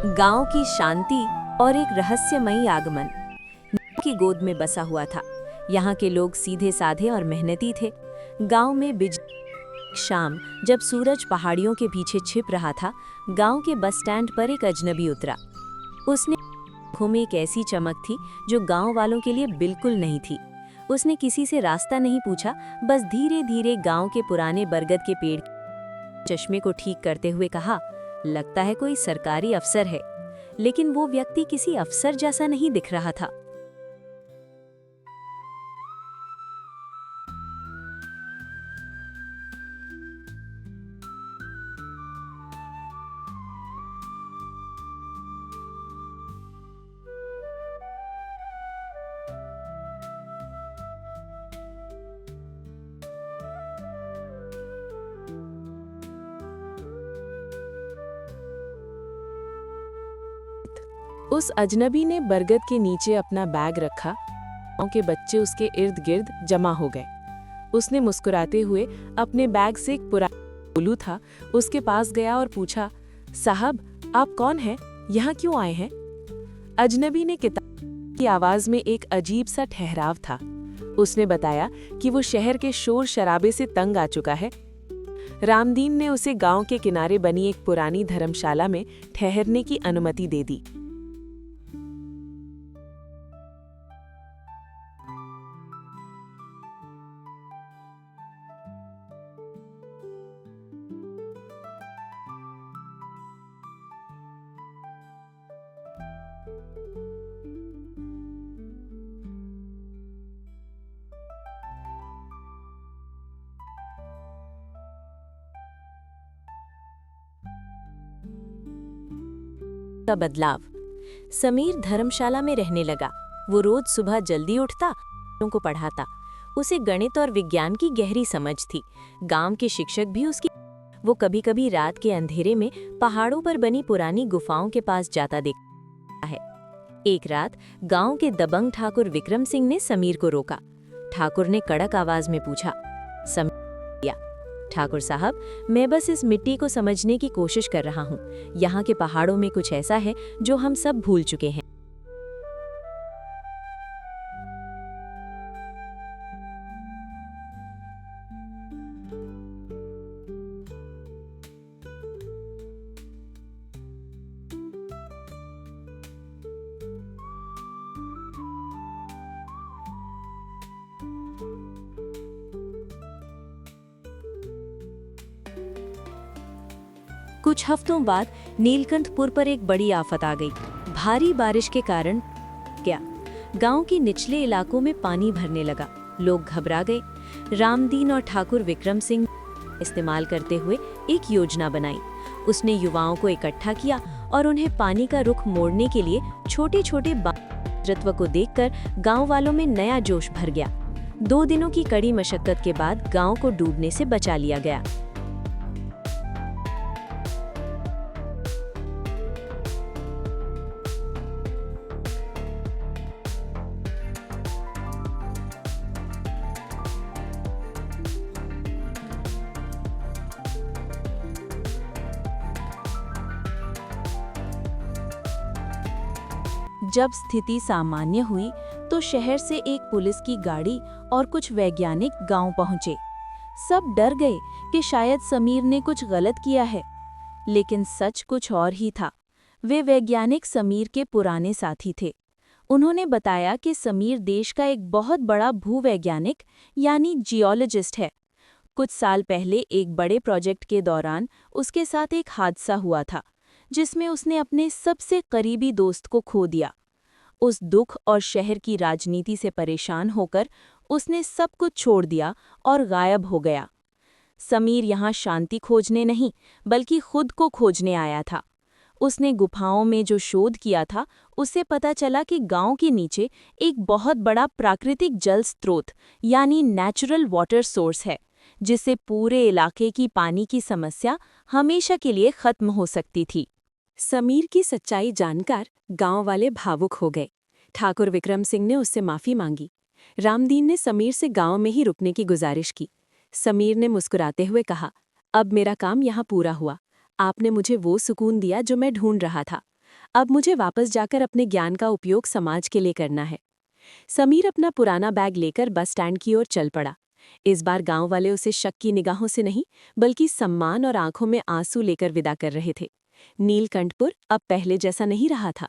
गांव की शांति और एक रहस्यमयी आगमन की गोद में बसा हुआ था। यहाँ के लोग सीधे साधे और मेहनती थे। गांव में शाम जब सूरज पहाड़ियों के पीछे छिप रहा था, गांव के बस स्टैंड पर एक अजनबी उतरा। उसने आंखों में एक ऐसी चमक थी जो गांव वालों के लिए बिल्कुल नहीं थी। उसने किसी से रास्ता नहीं पूछा, बस धीरे धीरे गांव के पुराने बरगद के पेड़ चश्मे को ठीक करते हुए कहा, लगता है कोई सरकारी अफसर है। लेकिन वो व्यक्ति किसी अफसर जैसा नहीं दिख रहा था। उस अजनबी ने बरगद के नीचे अपना बैग रखा। गांव के बच्चे उसके इर्द गिर्द जमा हो गए। उसने मुस्कुराते हुए अपने बैग से एक पुराना उल्लू था उसके पास गया और पूछा, साहब आप कौन हैं? यहाँ क्यों आए हैं? अजनबी ने किताब की आवाज में एक अजीब सा ठहराव था। उसने बताया कि वो शहर के शोर शराबे से तंग आ चुका है। रामदीन ने उसे गांव के किनारे बनी एक पुरानी धर्मशाला में ठहरने की अनुमति दे दी। का बदलाव। समीर धर्मशाला में रहने लगा। वो रोज सुबह जल्दी उठता, बच्चों को पढ़ाता। उसे गणित और विज्ञान की गहरी समझ थी। गांव के शिक्षक भी उसकी। वो कभी-कभी रात के अंधेरे में पहाड़ों पर बनी पुरानी गुफाओं के पास जाता देखता है। एक रात गांव के दबंग ठाकुर विक्रम सिंह ने समीर को रोका। ठाकुर ने कड़क आवाज में पूछा, समीर? ठाकुर साहब, मैं बस इस मिट्टी को समझने की कोशिश कर रहा हूँ। यहाँ के पहाड़ों में कुछ ऐसा है जो हम सब भूल चुके हैं। कुछ हफ्तों बाद नीलकंठपुर पर एक बड़ी आफत आ गई। भारी बारिश के कारण गांव के निचले इलाकों में पानी भरने लगा। लोग घबरा गए। रामदीन और ठाकुर विक्रम सिंह इस्तेमाल करते हुए एक योजना बनाई। उसने युवाओं को इकट्ठा किया और उन्हें पानी का रुख मोड़ने के लिए छोटे-छोटे नेतृत्व को देखकर गांव वालों में नया जोश भर गया। 2 दिनों की कड़ी मशक्कत के बाद गांव को डूबने से बचा लिया गया। जब स्थिति सामान्य हुई तो शहर से एक पुलिस की गाड़ी और कुछ वैज्ञानिक गांव पहुंचे। सब डर गए कि शायद समीर ने कुछ गलत किया है, लेकिन सच कुछ और ही था। वे वैज्ञानिक समीर के पुराने साथी थे। उन्होंने बताया कि समीर देश का एक बहुत बड़ा भूवैज्ञानिक यानी जियोलॉजिस्ट है। कुछ साल पहले एक बड़े प्रोजेक्ट के दौरान उसके साथ एक हादसा हुआ था, जिसमें उसने अपने सबसे करीबी दोस्त को खो दिया। उस दुख और शहर की राजनीति से परेशान होकर उसने सब कुछ छोड़ दिया और गायब हो गया। समीर यहाँ शांति खोजने नहीं, बल्कि खुद को खोजने आया था। उसने गुफाओं में जो शोध किया था, उससे पता चला कि गांव के नीचे एक बहुत बड़ा प्राकृतिक जल स्रोत यानी नेचुरल वाटर सोर्स है, जिससे पूरे इलाके की पानी की समस्या हमेशा के लिए खत्म हो सकती थी। समीर की सच्चाई जानकर गांव वाले भावुक हो गए। ठाकुर विक्रम सिंह ने उससे माफी मांगी। रामदीन ने समीर से गांव में ही रुकने की गुजारिश की। समीर ने मुस्कुराते हुए कहा, अब मेरा काम यहाँ पूरा हुआ। आपने मुझे वो सुकून दिया जो मैं ढूंढ रहा था। अब मुझे वापस जाकर अपने ज्ञान का उपयोग समाज के लिए करना है। समीर अपना पुराना बैग लेकर बस स्टैंड की ओर चल पड़ा। इस बार गांव वाले उसे शक की निगाहों से नहीं, बल्कि सम्मान और आंखों में आंसू लेकर विदा कर रहे थे। नीलकंठपुर अब पहले जैसा नहीं रहा था।